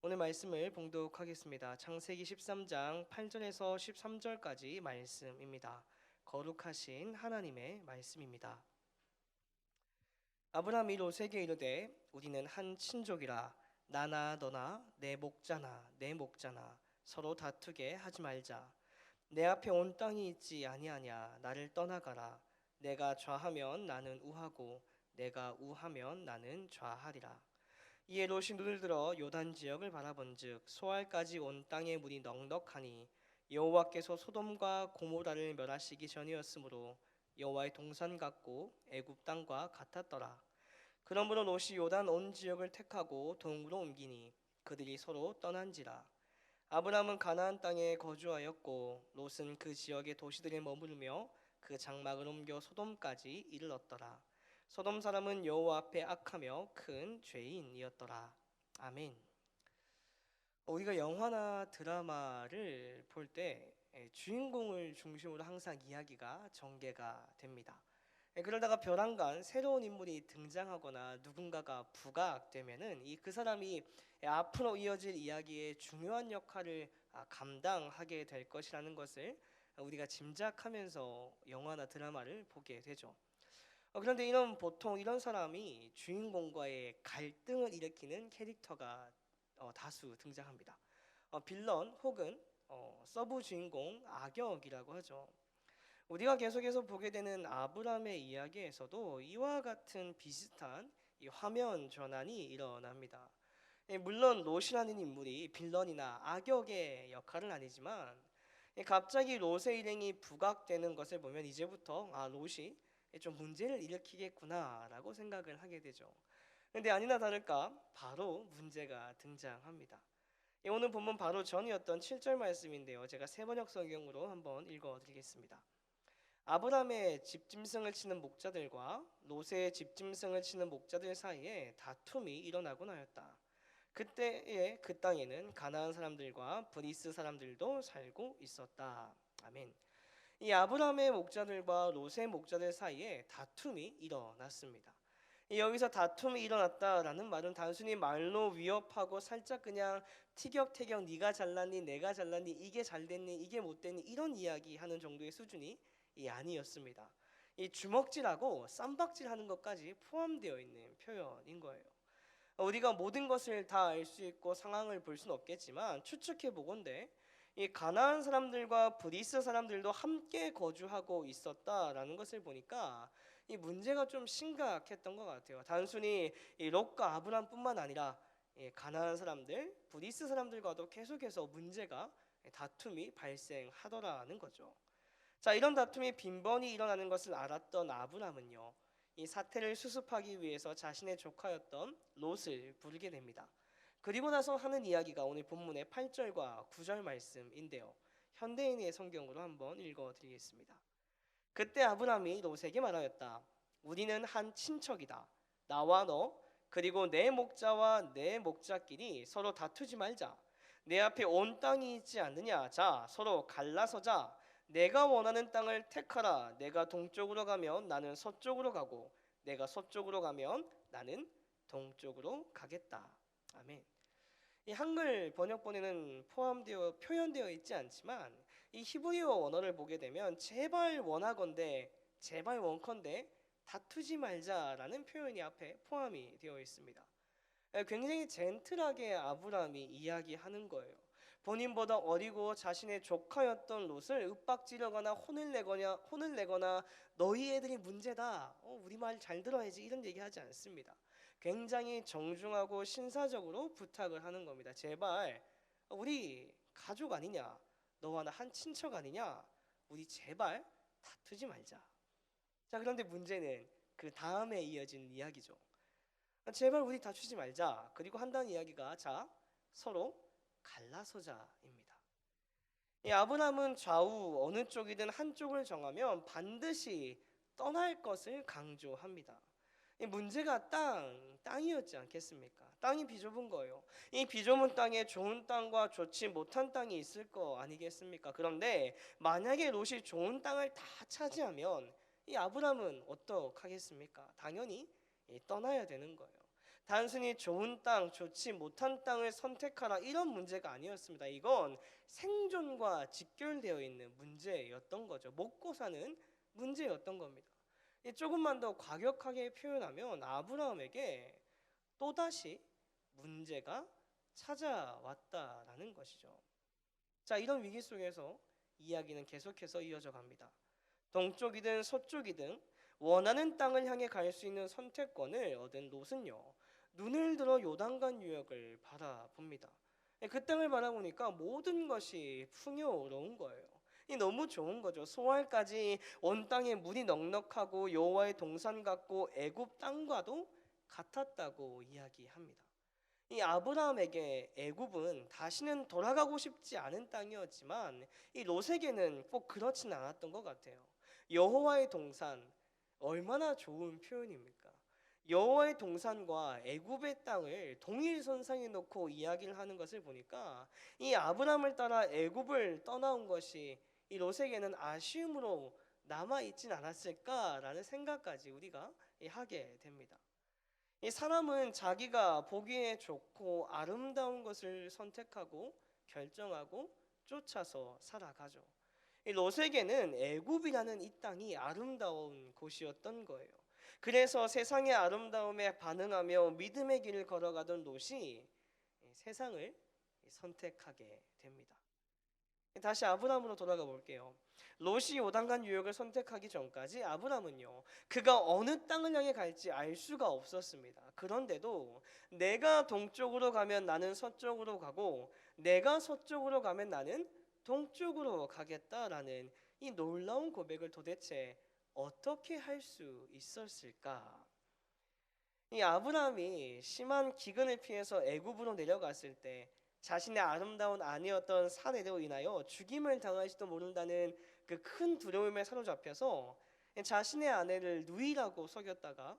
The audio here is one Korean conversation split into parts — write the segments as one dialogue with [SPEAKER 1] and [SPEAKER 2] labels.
[SPEAKER 1] 오늘 말씀을 봉독하겠습니다. 창세기 13장 8절에서 13절까지 말씀입니다. 거룩하신 하나님의 말씀입니다. 아브라함이 롯에게 이르되 우리는 한 친족이라 나나 너나 내 목자나 내 목자나 서로 다투게 하지 말자. 내 앞에 온 땅이 있지 아니하냐. 나를 떠나가라. 내가 좌하면 나는 우하고 내가 우하면 나는 좌하리라. 이에 롯이 눈을 들어 요단 지역을 바라본즉 소알까지 온 땅의 물이 넉넉하니 여호와께서 소돔과 고모라를 멸하시기 전이었으므로 여호와의 동산 같고 애굽 땅과 같았더라. 그러므로 롯이 요단 온 지역을 택하고 동으로 옮기니 그들이 서로 떠난지라. 아브람은 가나안 땅에 거주하였고 롯은 그 지역의 도시들에 머무르며 그 장막을 옮겨 소돔까지 이르렀더라. 소돔 사람은 여호와 앞에 악하며 큰 죄인이었더라. 아멘. 우리가 영화나 드라마를 볼 때 주인공을 중심으로 항상 이야기가 전개가 됩니다. 그러다가 벼랑간 새로운 인물이 등장하거나 누군가가 부각되면은 그 사람이 앞으로 이어질 이야기의 중요한 역할을 감당하게 될 것이라는 것을 우리가 짐작하면서 영화나 드라마를 보게 되죠. 그런데 보통 이런 사람이 주인공과의 갈등을 일으키는 캐릭터가 다수 등장합니다. 빌런 혹은 서브 주인공 악역이라고 하죠. 우리가 계속해서 보게 되는 아브람의 이야기에서도 이와 같은 비슷한 이 화면 전환이 일어납니다. 물론 롯이라는 인물이 빌런이나 악역의 역할은 아니지만 갑자기 롯의 일행이 부각되는 것을 보면 이제부터 롯이 좀 문제를 일으키겠구나라고 생각을 하게 되죠. 그런데 아니나 다를까 바로 문제가 등장합니다. 오늘 본문 바로 전이었던 7절 말씀인데요. 제가 세번역 성경으로 한번 읽어드리겠습니다. 아브람의 집짐승을 치는 목자들과 롯의 집짐승을 치는 목자들 사이에 다툼이 일어나곤 하였다. 그때에 그 땅에는 가나안 사람들과 브리스 사람들도 살고 있었다. 아멘. 이 아브람의 목자들과 롯의 목자들 사이에 다툼이 일어났습니다. 여기서 다툼이 일어났다라는 말은 단순히 말로 위협하고 살짝 그냥 티격태격 네가 잘났니 내가 잘났니 이게 잘됐니 이게 못됐니 이런 이야기 하는 정도의 수준이 아니었습니다. 이 주먹질하고 쌈박질하는 것까지 포함되어 있는 표현인 거예요. 우리가 모든 것을 다 알 수 있고 상황을 볼 수는 없겠지만 추측해 보건대 이 가나안 사람들과 브리스 사람들도 함께 거주하고 있었다라는 것을 보니까 이 문제가 좀 심각했던 것 같아요. 단순히 이 롯과 아브람뿐만 아니라 가나안 사람들, 브리스 사람들과도 계속해서 문제가 다툼이 발생하더라는 거죠. 자, 이런 다툼이 빈번히 일어나는 것을 알았던 아브람은요, 이 사태를 수습하기 위해서 자신의 조카였던 롯을 부르게 됩니다. 그리고 나서 하는 이야기가 오늘 본문의 8절과 9절 말씀인데요. 현대인의 성경으로 한번 읽어드리겠습니다. 그때 아브람이 롯에게 말하였다. 우리는 한 친척이다. 나와 너 그리고 내 목자와 내 목자끼리 서로 다투지 말자. 내 앞에 온 땅이 있지 않느냐. 자, 서로 갈라서자. 내가 원하는 땅을 택하라. 내가 동쪽으로 가면 나는 서쪽으로 가고 내가 서쪽으로 가면 나는 동쪽으로 가겠다. 아멘. 이 한글 번역본에는 포함되어 표현되어 있지 않지만 이 히브리어 원어를 보게 되면 제발 원하건대 제발 원컨대 다투지 말자라는 표현이 앞에 포함이 되어 있습니다. 굉장히 젠틀하게 아브람이 이야기하는 거예요. 본인보다 어리고 자신의 조카였던 롯을 윽박지르거나 혼을 내거나 너희 애들이 문제다. 우리 말 잘 들어야지 이런 얘기하지 않습니다. 굉장히 정중하고 신사적으로 부탁을 하는 겁니다. 제발 우리 가족 아니냐? 너와 나 한 친척 아니냐? 우리 제발 다투지 말자. 자, 그런데 문제는 그 다음에 이어진 이야기죠. 제발 우리 다투지 말자. 그리고 한다는 이야기가 자 서로 갈라서자입니다. 이 아브람은 좌우 어느 쪽이든 한쪽을 정하면 반드시 떠날 것을 강조합니다. 이 문제가 땅이었지 않겠습니까? 땅이 비좁은 거예요. 이 비좁은 땅에 좋은 땅과 좋지 못한 땅이 있을 거 아니겠습니까? 그런데 만약에 롯이 좋은 땅을 다 차지하면 이 아브람은 어떡하겠습니까? 당연히 떠나야 되는 거예요. 단순히 좋은 땅, 좋지 못한 땅을 선택하라 이런 문제가 아니었습니다. 이건 생존과 직결되어 있는 문제였던 거죠. 먹고 사는 문제였던 겁니다. 조금만 더 과격하게 표현하면 아브라함에게 또다시 문제가 찾아왔다라는 것이죠. 자, 이런 위기 속에서 이야기는 계속해서 이어져 갑니다. 동쪽이든 서쪽이든 원하는 땅을 향해 갈 수 있는 선택권을 얻은 롯은요, 눈을 들어 요단강 유역을 바라봅니다. 그 땅을 바라보니까 모든 것이 풍요로운 거예요. 이 너무 좋은 거죠. 소알까지 온 땅에 물이 넉넉하고 여호와의 동산 같고 애굽 땅과도 같았다고 이야기합니다. 이 아브라함에게 애굽은 다시는 돌아가고 싶지 않은 땅이었지만 이 롯에게는 꼭 그렇지는 않았던 것 같아요. 여호와의 동산, 얼마나 좋은 표현입니까? 여호와의 동산과 애굽의 땅을 동일선상에 놓고 이야기를 하는 것을 보니까 이 아브라함을 따라 애굽을 떠나온 것이 이 롯에게는 아쉬움으로 남아있진 않았을까라는 생각까지 우리가 하게 됩니다. 이 사람은 자기가 보기에 좋고 아름다운 것을 선택하고 결정하고 쫓아서 살아가죠. 이 롯에게는 애굽이라는 이 땅이 아름다운 곳이었던 거예요. 그래서 세상의 아름다움에 반응하며 믿음의 길을 걸어가던 롯이 세상을 선택하게 됩니다. 다시 아브라함으로 돌아가 볼게요. 롯이 요단강 유역을 선택하기 전까지 아브라함은요, 그가 어느 땅을 향해 갈지 알 수가 없었습니다. 그런데도 내가 동쪽으로 가면 나는 서쪽으로 가고 내가 서쪽으로 가면 나는 동쪽으로 가겠다라는 이 놀라운 고백을 도대체 어떻게 할 수 있었을까? 이 아브라함이 심한 기근을 피해서 애굽으로 내려갔을 때 자신의 아름다운 아내였던 사례로 인하여 죽임을 당할지도 모른다는 그 큰 두려움에 사로잡혀서 자신의 아내를 누이라고 속였다가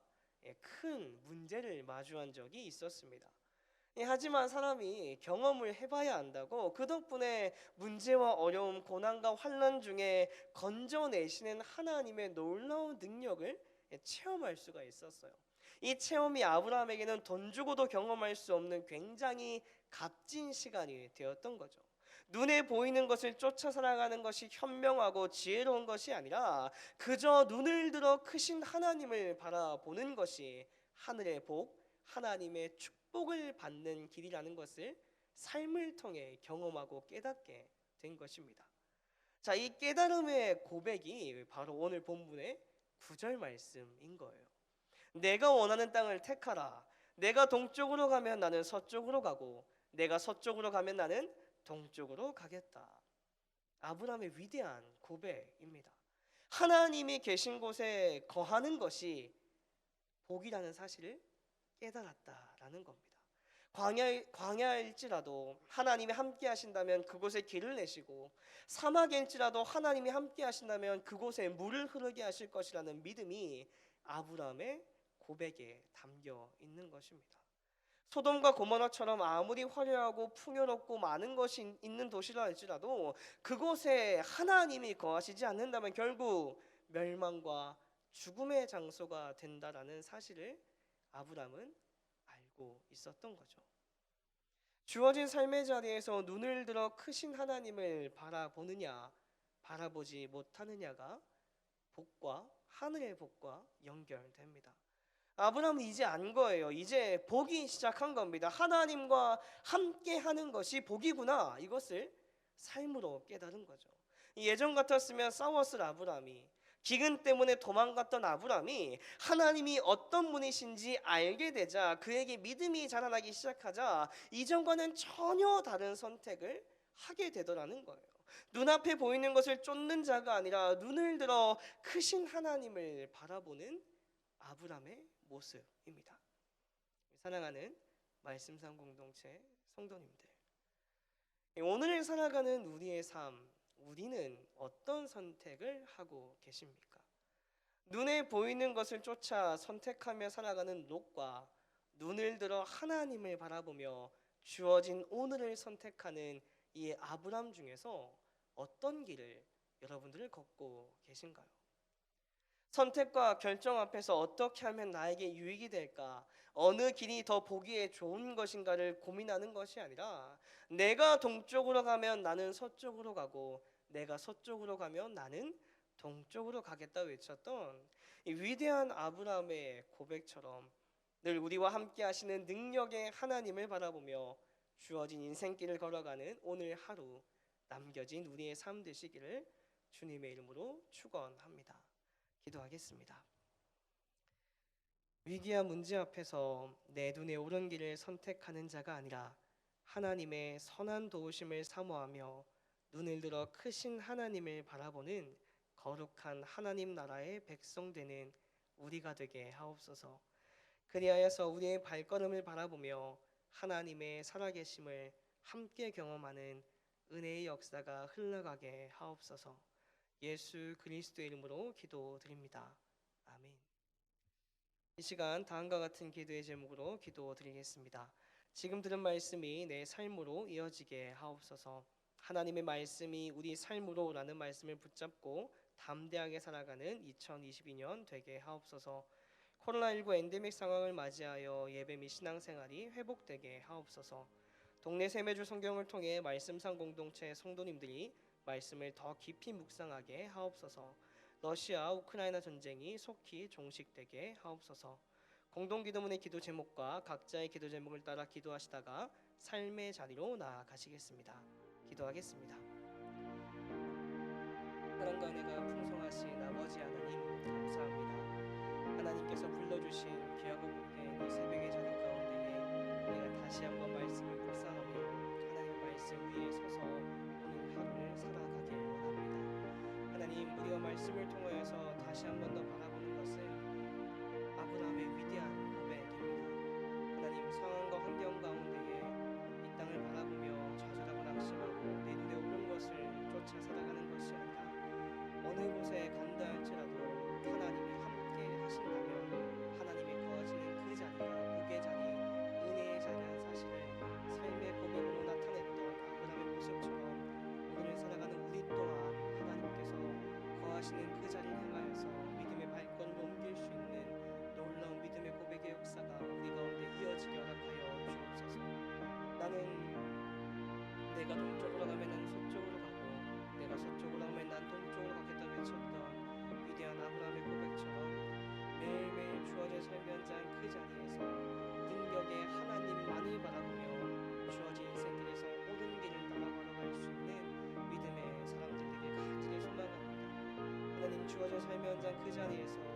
[SPEAKER 1] 큰 문제를 마주한 적이 있었습니다. 하지만 사람이 경험을 해봐야 한다고 그 덕분에 문제와 어려움, 고난과 환난 중에 건져내시는 하나님의 놀라운 능력을 체험할 수가 있었어요. 이 체험이 아브라함에게는 돈 주고도 경험할 수 없는 굉장히 값진 시간이 되었던 거죠. 눈에 보이는 것을 쫓아 살아가는 것이 현명하고 지혜로운 것이 아니라 그저 눈을 들어 크신 하나님을 바라보는 것이 하늘의 복, 하나님의 축복을 받는 길이라는 것을 삶을 통해 경험하고 깨닫게 된 것입니다. 자, 이 깨달음의 고백이 바로 오늘 본문의 9절 말씀인 거예요. 내가 원하는 땅을 택하라. 내가 동쪽으로 가면 나는 서쪽으로 가고 내가 서쪽으로 가면 나는 동쪽으로 가겠다. 아브라함의 위대한 고백입니다. 하나님이 계신 곳에 거하는 것이 복이라는 사실을 깨달았다라는 겁니다. 광야일지라도 하나님이 함께 하신다면 그곳에 길을 내시고 사막일지라도 하나님이 함께 하신다면 그곳에 물을 흐르게 하실 것이라는 믿음이 아브라함의 고백에 담겨 있는 것입니다. 소돔과 고모라처럼 아무리 화려하고 풍요롭고 많은 것이 있는 도시라 할지라도 그곳에 하나님이 거하시지 않는다면 결국 멸망과 죽음의 장소가 된다라는 사실을 아브라함은 알고 있었던 거죠. 주어진 삶의 자리에서 눈을 들어 크신 하나님을 바라보느냐 바라보지 못하느냐가 복과 하늘의 복과 연결됩니다. 아브라함은 이제 안 거예요. 이제 복이 시작한 겁니다. 하나님과 함께 하는 것이 복이구나. 이것을 삶으로 깨달은 거죠. 예전 같았으면 싸웠을 아브라함이, 기근 때문에 도망갔던 아브라함이 하나님이 어떤 분이신지 알게 되자 그에게 믿음이 자라나기 시작하자 이전과는 전혀 다른 선택을 하게 되더라는 거예요. 눈앞에 보이는 것을 쫓는 자가 아니라 눈을 들어 크신 하나님을 바라보는 아브라함의 모습입니다. 사랑하는 말씀상 공동체 성도님들, 오늘 살아가는 우리의 삶, 우리는 어떤 선택을 하고 계십니까? 눈에 보이는 것을 쫓아 선택하며 살아가는 롯과 눈을 들어 하나님을 바라보며 주어진 오늘을 선택하는 이 아브람 중에서 어떤 길을 여러분들을 걷고 계신가요? 선택과 결정 앞에서 어떻게 하면 나에게 유익이 될까? 어느 길이 더 보기에 좋은 것인가를 고민하는 것이 아니라 내가 동쪽으로 가면 나는 서쪽으로 가고 내가 서쪽으로 가면 나는 동쪽으로 가겠다 외쳤던 이 위대한 아브라함의 고백처럼 늘 우리와 함께 하시는 능력의 하나님을 바라보며 주어진 인생길을 걸어가는 오늘 하루 남겨진 우리의 삶 되시기를 주님의 이름으로 축원합니다. 기도하겠습니다. 위기와 문제 앞에서 내 눈에 오른 길을 선택하는 자가 아니라 하나님의 선한 도우심을 사모하며 눈을 들어 크신 하나님을 바라보는 거룩한 하나님 나라의 백성 되는 우리가 되게 하옵소서. 그리하여서 우리의 발걸음을 바라보며 하나님의 살아계심을 함께 경험하는 은혜의 역사가 흘러가게 하옵소서. 예수 그리스도의 이름으로 기도드립니다. 아멘. 이 시간 다음과 같은 기도의 제목으로 기도드리겠습니다. 지금 들은 말씀이 내 삶으로 이어지게 하옵소서. 하나님의 말씀이 우리 삶으로라는 말씀을 붙잡고 담대하게 살아가는 2022년 되게 하옵소서. 코로나19 엔데믹 상황을 맞이하여 예배 및 신앙생활이 회복되게 하옵소서. 동네 세매주 성경을 통해 말씀상 공동체 성도님들이 말씀을 더 깊이 묵상하게 하옵소서. 러시아 우크라이나 전쟁이 속히 종식되게 하옵소서. 공동기도문의 기도 제목과 각자의 기도 제목을 따라 기도하시다가 삶의 자리로 나아가시겠습니다. 기도하겠습니다. 사랑과 은혜가 풍성하신 아버지 하나님 감사합니다. 하나님께서 불러주신 귀하고 복된 이 새벽의 자리 가운데에 우리가 다시 한번 말씀을 묵상하며 하나님의 말씀 위에 서서 오늘 하루를 살아가길 원합니다. 하나님, 우리가 말씀을 통하여서 다시 한 번 더 바라보는 것은 아브라함의 위대한 고백입니다. 하나님, 상황과 환경 가운데에 이 땅을 바라보며 좌절하고 낙심하고 내 눈에 오른 것을 쫓아 살아가는 것이 아니라 어느 곳에 간다 할지라도 하나님이 함께 하신다면 하나님이 거하시는 그 자리가 복의 자리, 은혜의 자리라는 사실을 삶의 고백으로 나타냈던 아브라함의 모습처럼 오늘 살아가는 우리 또한 하나님께서 거하시는 그 자리를 향하여서 믿음의 발걸음을 옮길 수 있는 놀라운 믿음의 고백의 역사가 우리 가운데 이어지게 허락하여 주옵소서. 나는 내가 동쪽으로 가면 난 서쪽으로 가고 내가 서쪽으로 가면 난 동쪽으로 가겠다 외쳤던 위대한 아브라함의 고백처럼 매일매일 주어진 삶 현장 그 자리에서 능력의 하나님만을 바라보며 주어진 인생길에서 옳은 길을 따라 걸어갈 수 있는 믿음의 사람들 되게 간절히 소망합니다. 하나님, 주어진 삶 현장 그 자리에서